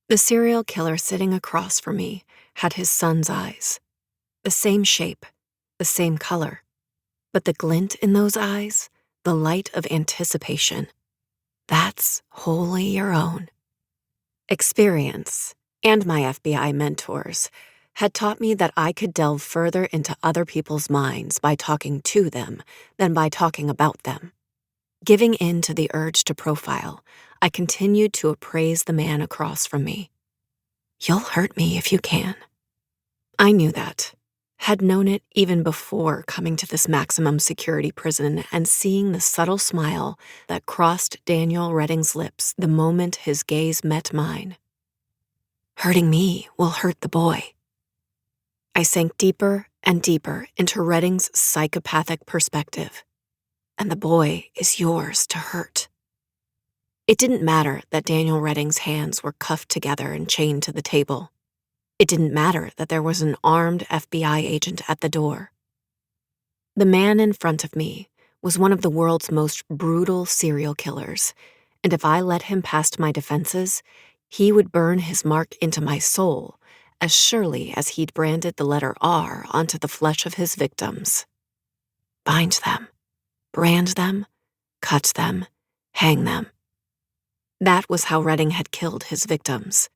The serial killer sitting across from me had his son's eyes. The same shape, the same color. But the glint in those eyes, the light of anticipation, that's wholly your own. Experience, and my FBI mentors, had taught me that I could delve further into other people's minds by talking to them than by talking about them. Giving in to the urge to profile, I continued to appraise the man across from me. You'll hurt me if you can. I knew that, had known it even before coming to this maximum security prison and seeing the subtle smile that crossed Daniel Redding's lips the moment his gaze met mine. Hurting me will hurt the boy. I sank deeper and deeper into Redding's psychopathic perspective. And the boy is yours to hurt. It didn't matter that Daniel Redding's hands were cuffed together and chained to the table. It didn't matter that there was an armed FBI agent at the door. The man in front of me was one of the world's most brutal serial killers, and if I let him past my defenses, he would burn his mark into my soul as surely as he'd branded the letter R onto the flesh of his victims. Bind them. Brand them, cut them, hang them. That was how Redding had killed his victims.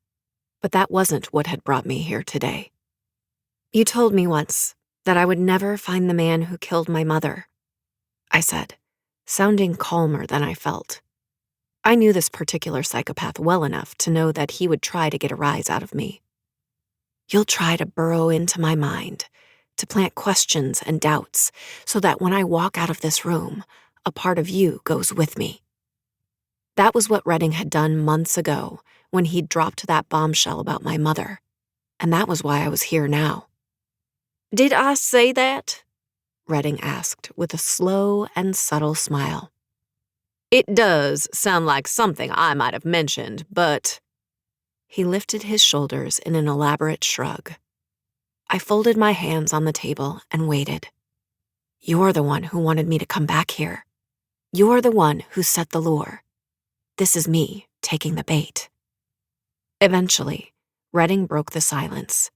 But that wasn't what had brought me here today. You told me once that I would never find the man who killed my mother, I said, sounding calmer than I felt. I knew this particular psychopath well enough to know that he would try to get a rise out of me. You'll try to burrow into my mind, to plant questions and doubts, so that when I walk out of this room, a part of you goes with me. That was what Redding had done months ago when he'd dropped that bombshell about my mother, and that was why I was here now. Did I say that? Redding asked with a slow and subtle smile. It does sound like something I might have mentioned, but... He lifted his shoulders in an elaborate shrug. I folded my hands on the table and waited. You're the one who wanted me to come back here. You're the one who set the lure. This is me taking the bait. Eventually, Redding broke the silence.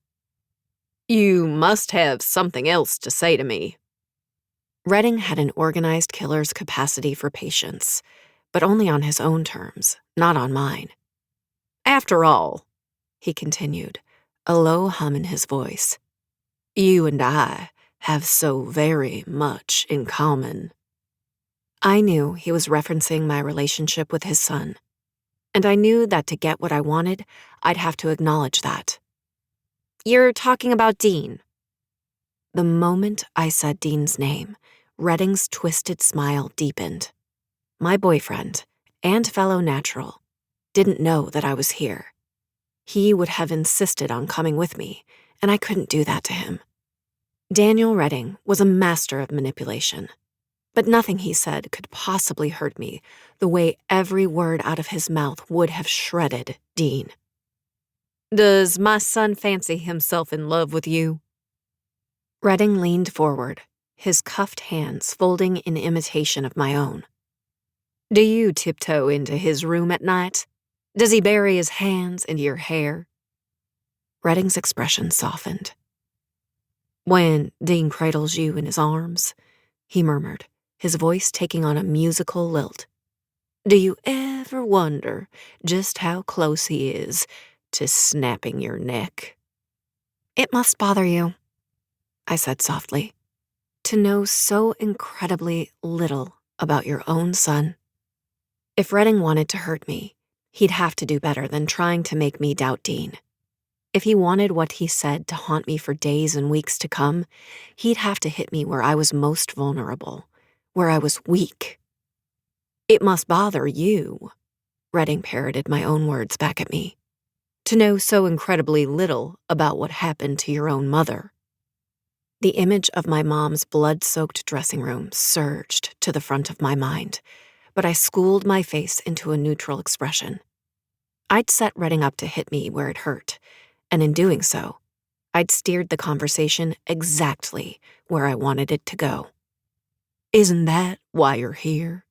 You must have something else to say to me. Redding had an organized killer's capacity for patience, but only on his own terms, not on mine. After all, he continued, a low hum in his voice, you and I have so very much in common. I knew he was referencing my relationship with his son, and I knew that to get what I wanted, I'd have to acknowledge that. You're talking about Dean. The moment I said Dean's name, Redding's twisted smile deepened. My boyfriend, and fellow natural, didn't know that I was here. He would have insisted on coming with me, and I couldn't do that to him. Daniel Redding was a master of manipulation, but nothing he said could possibly hurt me the way every word out of his mouth would have shredded Dean. Does my son fancy himself in love with you? Redding leaned forward, his cuffed hands folding in imitation of my own. Do you tiptoe into his room at night? Does he bury his hands into your hair? Redding's expression softened. When Dean cradles you in his arms, he murmured, his voice taking on a musical lilt. Do you ever wonder just how close he is to snapping your neck? It must bother you, I said softly, to know so incredibly little about your own son. If Redding wanted to hurt me, he'd have to do better than trying to make me doubt Dean. If he wanted what he said to haunt me for days and weeks to come, he'd have to hit me where I was most vulnerable, where I was weak. It must bother you, Redding parroted my own words back at me, to know so incredibly little about what happened to your own mother. The image of my mom's blood-soaked dressing room surged to the front of my mind, but I schooled my face into a neutral expression. I'd set Redding up to hit me where it hurt, and in doing so, I'd steered the conversation exactly where I wanted it to go. Isn't that why you're here?